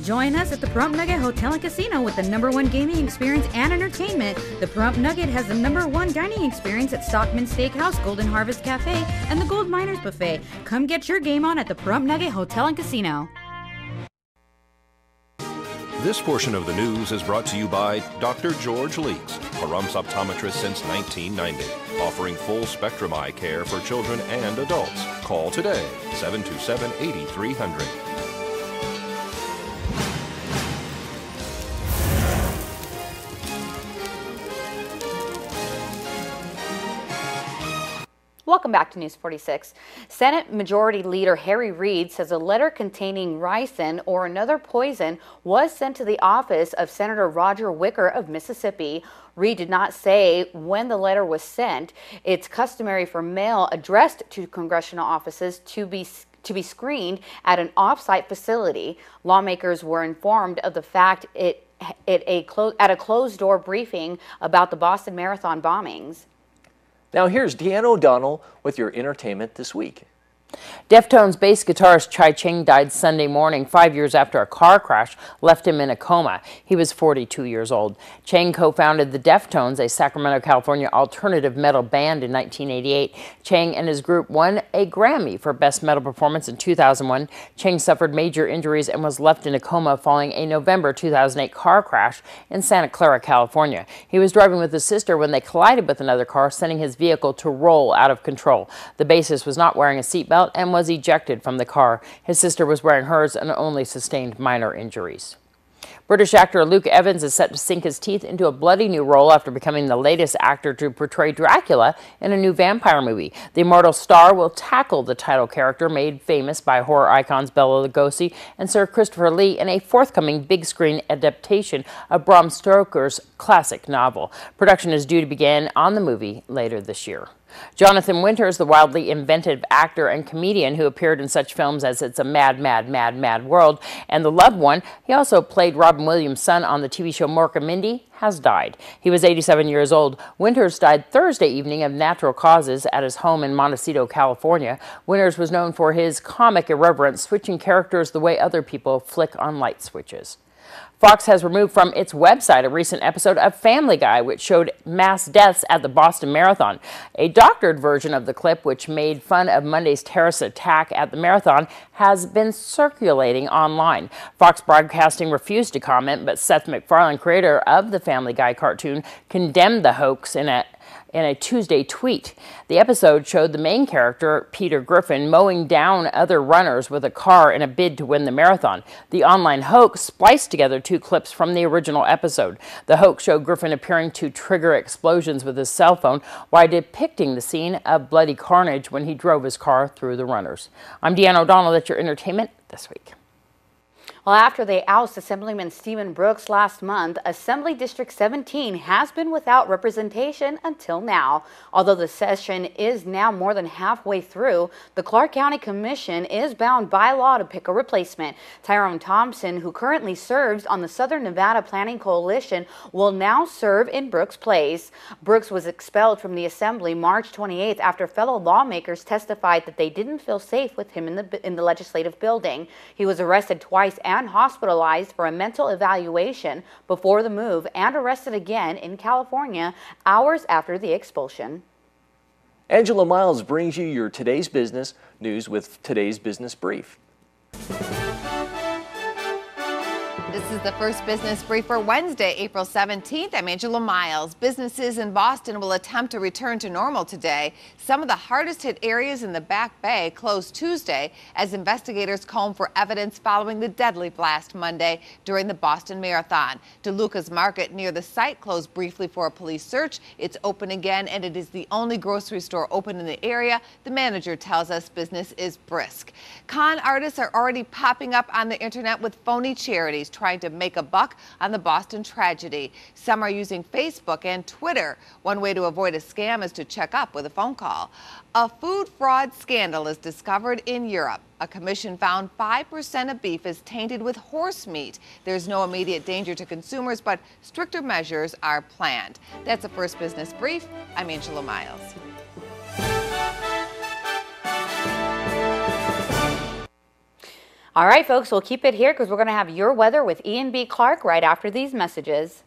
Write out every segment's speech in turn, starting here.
Join us at the Pahrump Nugget Hotel and Casino with the #1 gaming experience and entertainment. The Pahrump Nugget has the #1 dining experience at Stockman Steakhouse, Golden Harvest Cafe, and the Gold Miners Buffet. Come get your game on at the Pahrump Nugget Hotel and Casino. This portion of the news is brought to you by Dr. George Leeks, Pahrump's optometrist since 1990, offering full spectrum eye care for children and adults. Call today, 727-8300. Welcome back to News 46. Senate Majority Leader Harry Reid says a letter containing ricin or another poison was sent to the office of Senator Roger Wicker of Mississippi. Reid did not say when the letter was sent. It's customary for mail addressed to congressional offices to be screened at an off-site facility. Lawmakers were informed of the fact at a closed-door briefing about the Boston Marathon bombings. Now here's Deanna O'Donnell with your entertainment this week. Deftones bass guitarist Chai Cheng died Sunday morning, 5 years after a car crash left him in a coma. He was 42 years old. Cheng co-founded the Deftones, a Sacramento, California alternative metal band, in 1988. Cheng and his group won a Grammy for Best Metal Performance in 2001. Cheng suffered major injuries and was left in a coma following a November 2008 car crash in Santa Clara, California. He was driving with his sister when they collided with another car, sending his vehicle to roll out of control. The bassist was not wearing a seatbelt and was ejected from the car. His sister was wearing hers and only sustained minor injuries. British actor Luke Evans is set to sink his teeth into a bloody new role after becoming the latest actor to portray Dracula in a new vampire movie. The immortal star will tackle the title character made famous by horror icons Bela Lugosi and Sir Christopher Lee in a forthcoming big-screen adaptation of Bram Stoker's classic novel. Production is due to begin on the movie later this year. Jonathan Winters, the wildly inventive actor and comedian who appeared in such films as It's a Mad, Mad, Mad, Mad World and The Loved One, he also played Robin Williams' son on the TV show Mork and Mindy, has died. He was 87 years old. Winters died Thursday evening of natural causes at his home in Montecito, California. Winters was known for his comic irreverence, switching characters the way other people flick on light switches. Fox has removed from its website a recent episode of Family Guy, which showed mass deaths at the Boston Marathon. A doctored version of the clip, which made fun of Monday's terrorist attack at the marathon, has been circulating online. Fox Broadcasting refused to comment, but Seth MacFarlane, creator of the Family Guy cartoon, condemned the hoax in a Tuesday tweet. The episode showed the main character, Peter Griffin, mowing down other runners with a car in a bid to win the marathon. The online hoax spliced together two clips from the original episode. The hoax showed Griffin appearing to trigger explosions with his cell phone while depicting the scene of bloody carnage when he drove his car through the runners. I'm Deanna O'Donnell. That's your entertainment this week. Well, after they ousted Assemblyman Stephen Brooks last month, Assembly District 17 has been without representation until now. Although the session is now more than halfway through, the Clark County Commission is bound by law to pick a replacement. Tyrone Thompson, who currently serves on the Southern Nevada Planning Coalition, will now serve in Brooks' place. Brooks was expelled from the Assembly March 28th after fellow lawmakers testified that they didn't feel safe with him in the legislative building. He was arrested twice and hospitalized for a mental evaluation before the move and arrested again in California hours after the expulsion. Angela Miles brings you your Today's Business news with today's Business Brief. This is the first business brief for Wednesday, April 17th. I'm Angela Miles. Businesses in Boston will attempt to return to normal today. Some of the hardest hit areas in the Back Bay closed Tuesday as investigators comb for evidence following the deadly blast Monday during the Boston Marathon. DeLuca's Market near the site closed briefly for a police search. It's open again, and it is the only grocery store open in the area. The manager tells us business is brisk. Con artists are already popping up on the internet with phony charities trying to make a buck on the Boston tragedy. Some are using Facebook and Twitter. One way to avoid a scam is to check up with a phone call. A food fraud scandal is discovered in Europe. A commission found 5% of beef is tainted with horse meat. There's no immediate danger to consumers, but stricter measures are planned. That's the first business brief. I'm Angela Miles. All right, folks, we'll keep it here because we're going to have your weather with Ian B. Clark right after these messages.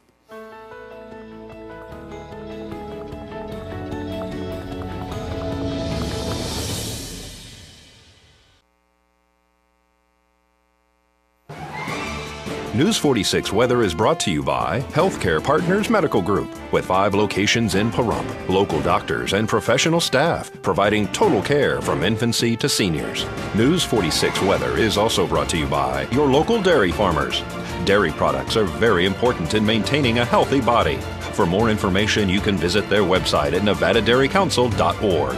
News 46 weather is brought to you by Healthcare Partners Medical Group, with 5 locations in Pahrump, local doctors and professional staff providing total care from infancy to seniors. News 46 weather is also brought to you by your local dairy farmers. Dairy products are very important in maintaining a healthy body. For more information, you can visit their website at nevadadairycouncil.org.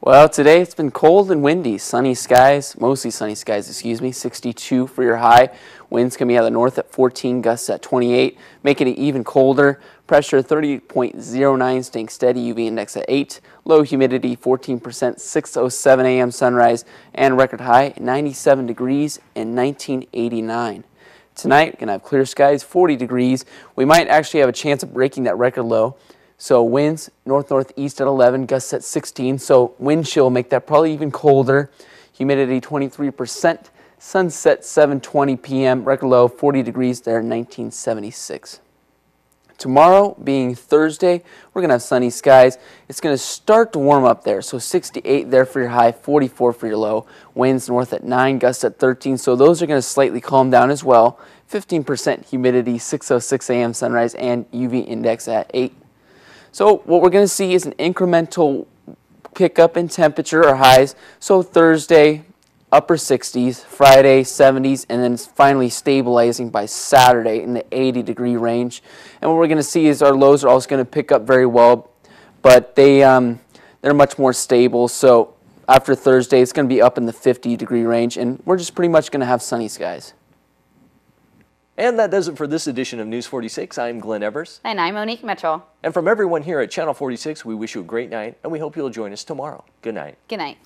Well, today it's been cold and windy. Sunny skies, mostly sunny skies, 62 for your high. Winds coming out of the north at 14, gusts at 28, making it even colder. Pressure 30.09, staying steady, UV index at 8. Low humidity 14%, 6:07 a.m. sunrise, and record high 97 degrees in 1989. Tonight, we're going to have clear skies, 40 degrees. We might actually have a chance of breaking that record low. So winds north-northeast at 11, gusts at 16. So wind chill will make that probably even colder. Humidity 23%. Sunset 7:20 p.m. Record low 40 degrees there in 1976. Tomorrow being Thursday, we're going to have sunny skies. It's going to start to warm up there. So 68 there for your high, 44 for your low. Winds north at 9, gusts at 13. So those are going to slightly calm down as well. 15% humidity, 6:06 a.m. sunrise, and UV index at 8. So what we're going to see is an incremental pickup in temperature or highs. So Thursday, upper 60s, Friday, 70s, and then finally stabilizing by Saturday in the 80-degree range. And what we're going to see is our lows are also going to pick up very well, but they're much more stable. So after Thursday, it's going to be up in the 50-degree range, and we're just pretty much going to have sunny skies. And that does it for this edition of News 46. I'm Glenn Evers. And I'm Monique Mitchell. And from everyone here at Channel 46, we wish you a great night, and we hope you'll join us tomorrow. Good night. Good night.